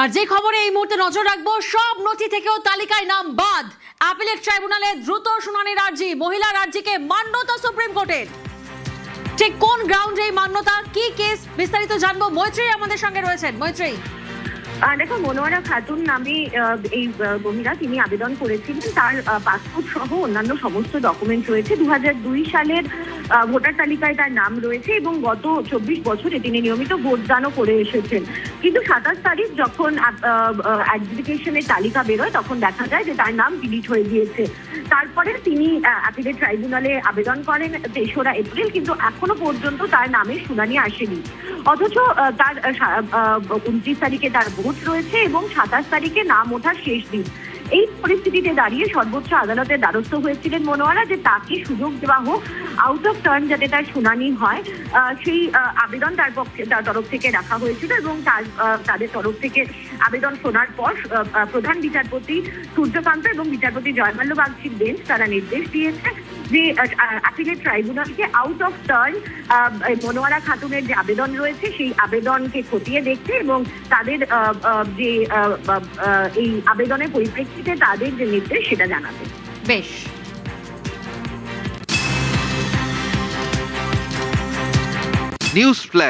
আর যে খবরে এই মুহূর্তে নজর রাখবো, সব নথি থেকেও তালিকায় নাম বাদ। অ্যাপিলেট ট্রাইব্যুনালে দ্রুত শুনানির আর্জি, মহিলার আর্জিকে মান্যতা সুপ্রিম কোর্টের। ঠিক কোন গ্রাউন্ডে এই মান্যতা, কি কেস, বিস্তারিত জানবো। মৈত্রী আমাদের সঙ্গে রয়েছেন। মৈত্রী, দেখো, মনোয়ারা খাতুন নামে এই মহিলা, তিনি আবেদন করেছিলেন। তার পাসপোর্ট সহ অন্যান্য সমস্ত ডকুমেন্ট রয়েছে। 2002 সালের ভোটার তালিকায় তার নাম রয়েছে এবং গত 24 বছরে তিনি নিয়মিত ভোটদানও করে এসেছেন। কিন্তু 27 তারিখ যখন অ্যাডজুডিকেশনের তালিকা বেরোয়, তখন দেখা যায় যে তার নাম ডিলিট হয়ে গিয়েছে। তারপরে তিনি অ্যাপিলেট ট্রাইব্যুনালে আবেদন করেন 3রা এপ্রিল, কিন্তু এখনো পর্যন্ত তার নামের শুনানি আসেনি। অথচ তার 29 তারিখে তার ভোট রয়েছে এবং 27 তারিখে নাম ওঠার শেষ দিন। এই পরিস্থিতিতে দাঁড়িয়ে সর্বোচ্চ আদালতের দ্বারস্থ হয়েছিলেন মনোয়ারা যে তাকে সুযোগ দেওয়া হোক, আউট অফ টার্ন যাতে তার শুনানি হয়, সেই আবেদন তার তরফ থেকে রাখা হয়েছিল। এবং তাদের তরফ থেকে আবেদন শোনার পর প্রধান বিচারপতি সূর্যকান্ত এবং বিচারপতি জয়মাল্য বাগচির বেঞ্চ তারা নির্দেশ দিয়েছে যে অ্যাপিলেট ট্রাইব্যুনালকে আউট অফ টার্ন মনোয়ারা খাতুনের যে আবেদন রয়েছে সেই আবেদনকে খতিয়ে দেখতে এবং তাদের যে এই আবেদনের পরিপ্রেক্ষিতে তাদের যে নির্দেশ সেটা জানাতে। বেশ। News flash.